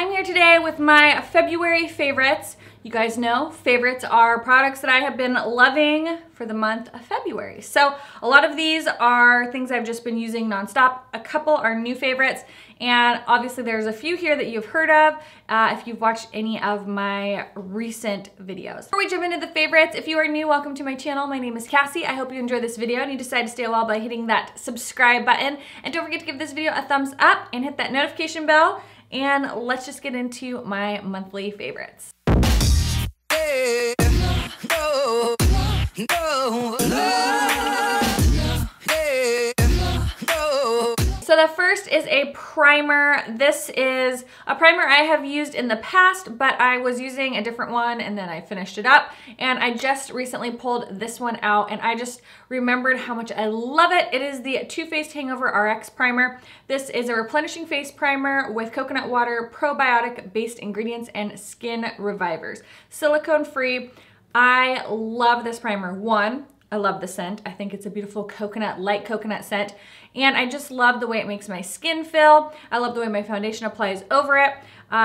I'm here today with my February favorites. You guys know favorites are products that I have been loving for the month of February. So a lot of these are things I've just been using nonstop. A couple are new favorites, and obviously there's a few here that you've heard of if you've watched any of my recent videos. Before we jump into the favorites, if you are new, welcome to my channel. My name is Cassie. I hope you enjoy this video and you decide to stay a while by hitting that subscribe button. And don't forget to give this video a thumbs up and hit that notification bell. And let's just get into my monthly favorites. So the first is a primer. This is a primer I have used in the past, but I was using a different one and then I finished it up. And I just recently pulled this one out and I just remembered how much I love it. It is the Too Faced Hangover RX Primer. This is a replenishing face primer with coconut water, probiotic-based ingredients, and skin revivers. Silicone-free. I love this primer. One, I love the scent. I think it's a beautiful coconut, light coconut scent. And I just love the way it makes my skin feel. I love the way my foundation applies over it.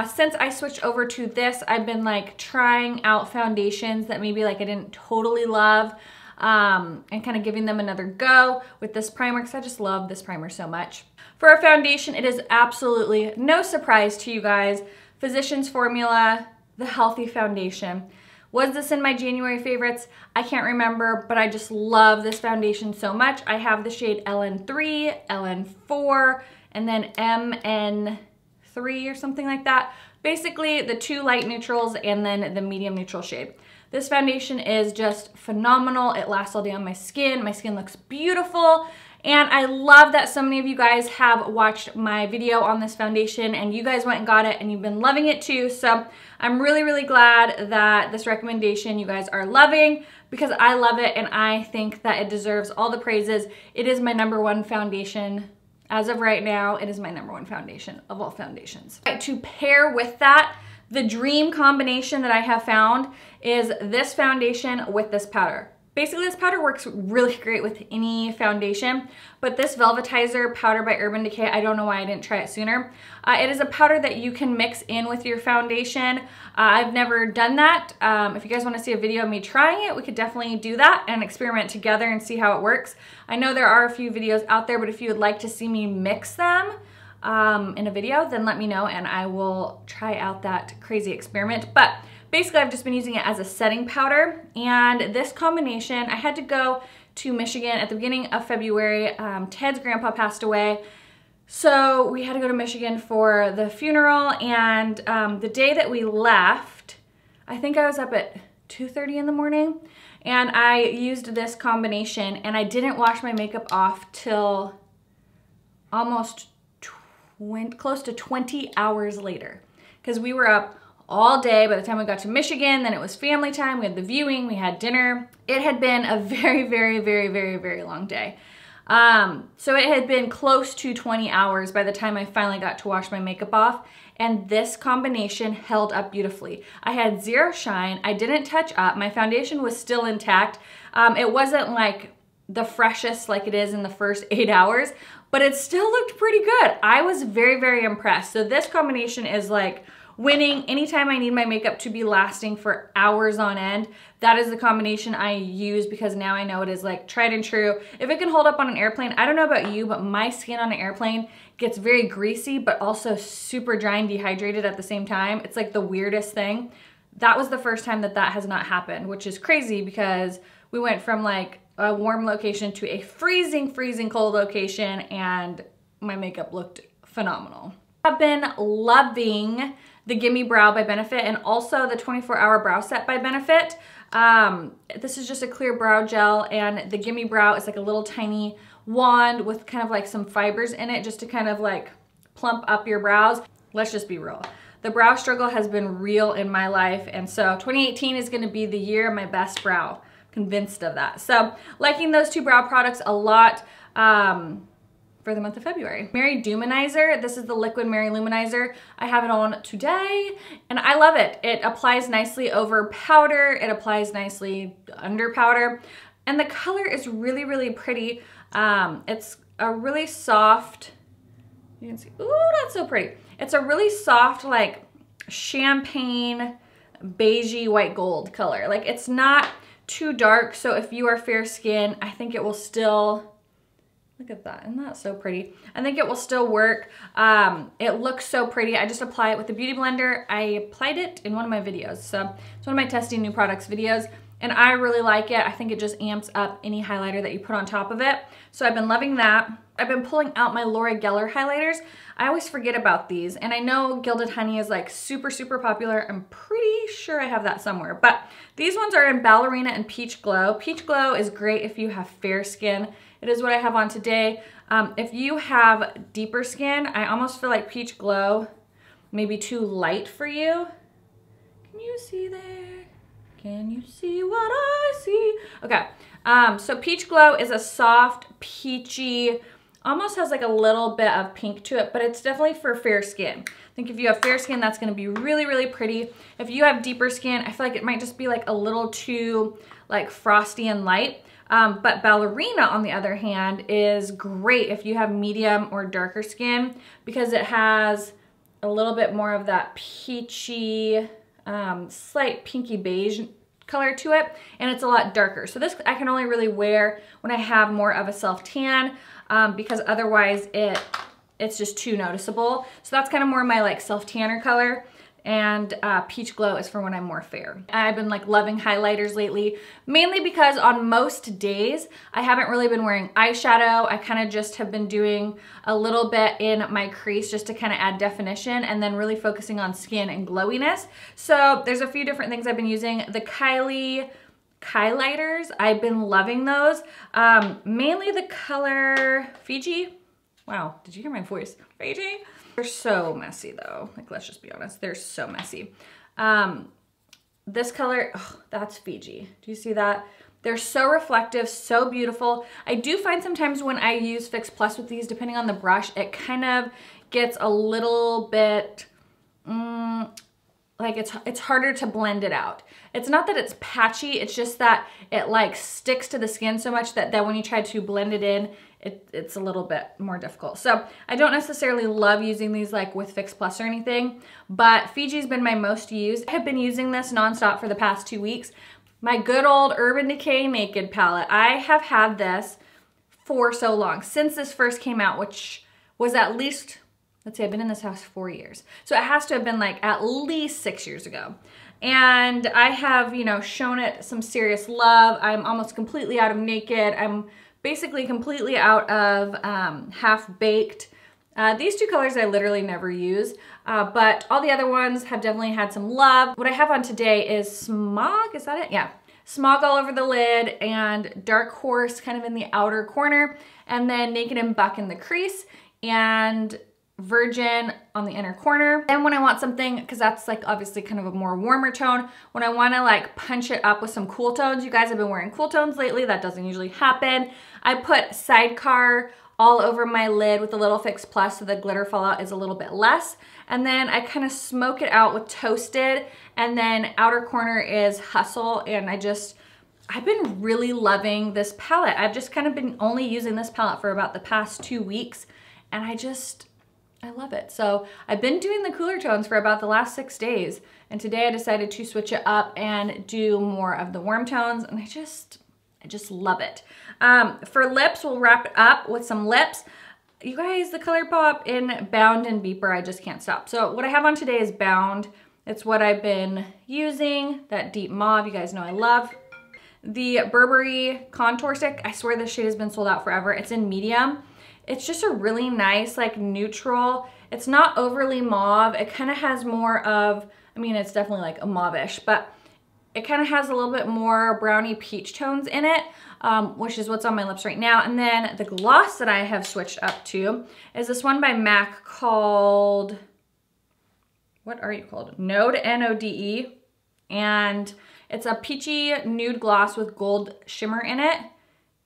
Since I switched over to this, I've been like trying out foundations that maybe like I didn't totally love and kind of giving them another go with this primer because I just love this primer so much. For a foundation, it is absolutely no surprise to you guys. Physicians Formula, the Healthy Foundation. Was this in my January favorites? I can't remember, but I just love this foundation so much. I have the shade LN3, LN4, and then MN3 or something like that. Basically, the two light neutrals and then the medium neutral shade. This foundation is just phenomenal. It lasts all day on my skin. My skin looks beautiful. And I love that so many of you guys have watched my video on this foundation and you guys went and got it and you've been loving it too. So I'm really, really glad that this recommendation you guys are loving because I love it and I think that it deserves all the praises. It is my #1 foundation. As of right now, it is my #1 foundation of all foundations. To pair with that, the dream combination that I have found is this foundation with this powder. Basically, this powder works really great with any foundation, but this Velvetizer powder by Urban Decay, I don't know why I didn't try it sooner. It is a powder that you can mix in with your foundation. I've never done that. If you guys want to see a video of me trying it, we could definitely do that and experiment together and see how it works. I know there are a few videos out there, but if you would like to see me mix them in a video, then let me know and I will try out that crazy experiment. But basically, I've just been using it as a setting powder, and this combination, I had to go to Michigan at the beginning of February. Ted's grandpa passed away, so we had to go to Michigan for the funeral, and the day that we left, I think I was up at 2:30 in the morning, and I used this combination, and I didn't wash my makeup off till almost close to 20 hours later, because we were up all day. By the time we got to Michigan, then it was family time. We had the viewing, we had dinner. It had been a very, very, very, very, very long day. So it had been close to 20 hours by the time I finally got to wash my makeup off. And this combination held up beautifully. I had zero shine. I didn't touch up. My foundation was still intact. It wasn't like the freshest like it is in the first 8 hours, but it still looked pretty good. I was very, very impressed. So this combination is like winning. Anytime I need my makeup to be lasting for hours on end, that is the combination I use because now I know it is like tried and true. If it can hold up on an airplane, I don't know about you, but my skin on an airplane gets very greasy, but also super dry and dehydrated at the same time. It's like the weirdest thing. That was the first time that that has not happened, which is crazy because we went from like a warm location to a freezing, freezing cold location and my makeup looked phenomenal. I've been loving the Gimme Brow by Benefit and also the 24-Hour Brow Set by Benefit. This is just a clear brow gel, and the Gimme Brow is like a little tiny wand with kind of like some fibers in it just to kind of like plump up your brows. Let's just be real. The brow struggle has been real in my life, and so 2018 is going to be the year of my best brow. Convinced of that. So liking those two brow products a lot. For the month of February. Mary Loumanizer. This is the Liquid Mary Loumanizer. I have it on today and I love it. It applies nicely over powder. It applies nicely under powder. And the color is really, really pretty. It's a really soft, you can see, ooh, that's so pretty. It's a really soft, like champagne beigey white gold color. Like, it's not too dark, so if you are fair skin, I think it will still, look at that, isn't that so pretty? I think it will still work. It looks so pretty. I just apply it with the Beauty Blender. I applied it in one of my videos, so it's one of my testing new products videos, and I really like it. I think it just amps up any highlighter that you put on top of it. So I've been loving that. I've been pulling out my Laura Geller highlighters. I always forget about these, and I know Gilded Honey is like super, super popular. I'm pretty sure I have that somewhere, but these ones are in Ballerina and Peach Glow. Peach Glow is great if you have fair skin. It is what I have on today. If you have deeper skin, I almost feel like Peach Glow may be too light for you. Can you see there? Can you see what I see? Okay, so Peach Glow is a soft, peachy, almost has like a little bit of pink to it, but it's definitely for fair skin. I think if you have fair skin, that's gonna be really, really pretty. If you have deeper skin, I feel like it might just be like a little too like frosty and light. But Ballerina, on the other hand, is great if you have medium or darker skin because it has a little bit more of that peachy, slight pinky beige color to it, and it's a lot darker. So this I can only really wear when I have more of a self tan because otherwise it's just too noticeable. So that's kind of more my like self tanner color, and Peach Glow is for when I'm more fair. I've been like loving highlighters lately, mainly because on most days I haven't really been wearing eyeshadow. I kind of just have been doing a little bit in my crease just to kind of add definition, and then really focusing on skin and glowiness. So there's a few different things I've been using. The Kylie Kylighters, I've been loving those. Mainly the color Fiji. Wow, did you hear my voice? Fiji? They're so messy though. Like, let's just be honest, they're so messy. This color, oh, that's Fiji. Do you see that? They're so reflective, so beautiful. I do find sometimes when I use Fix Plus with these, depending on the brush, it kind of gets a little bit, like it's harder to blend it out. It's not that it's patchy, it's just that it like sticks to the skin so much that when you try to blend it in, it's a little bit more difficult. So I don't necessarily love using these like with Fix Plus or anything, but Fiji's been my most used. I have been using this nonstop for the past 2 weeks. My good old Urban Decay Naked palette. I have had this for so long, since this first came out, which was at least, let's say I've been in this house 4 years. So it has to have been like at least 6 years ago. And I have, you know, shown it some serious love. I'm almost completely out of Naked. I'm basically completely out of Half Baked. These two colors I literally never use, but all the other ones have definitely had some love. What I have on today is Smog, is that it? Yeah. Smog all over the lid, and Dark Horse kind of in the outer corner, and then Naked and Buck in the crease, and Virgin on the inner corner. Then when I want something, because that's like obviously kind of a more warmer tone, when I want to like punch it up with some cool tones, you guys have been wearing cool tones lately, that doesn't usually happen. I put Sidecar all over my lid with a little Fix Plus so the glitter fallout is a little bit less. And then I kind of smoke it out with Toasted, and then outer corner is Hustle, and I've been really loving this palette. I've just kind of been only using this palette for about the past 2 weeks, and I love it. So I've been doing the cooler tones for about the last 6 days, and today I decided to switch it up and do more of the warm tones, and I just love it. For lips, we'll wrap it up with some lips. You guys, the ColourPop in Bound and Beeper, I just can't stop. So what I have on today is Bound. It's what I've been using, that deep mauve you guys know I love. The Burberry Contour Stick, I swear this shade has been sold out forever. It's in medium. It's just a really nice, like, neutral. It's not overly mauve. It kind of has more of, I mean, it's definitely like a mauve-ish, but it kind of has a little bit more brownie peach tones in it, which is what's on my lips right now. And then the gloss that I have switched up to is this one by MAC called, what are you called? Node, N-O-D-E. And it's a peachy nude gloss with gold shimmer in it.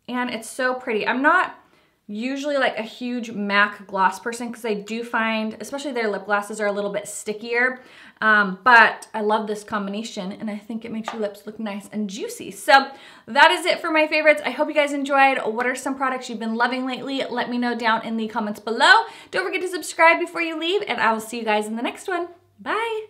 And it's so pretty. I'm not usually like a huge MAC gloss person because I do find, especially their lip glosses are a little bit stickier, but I love this combination and I think it makes your lips look nice and juicy. So that is it for my favorites. I hope you guys enjoyed. What are some products you've been loving lately? Let me know down in the comments below. Don't forget to subscribe before you leave, and I will see you guys in the next one. Bye.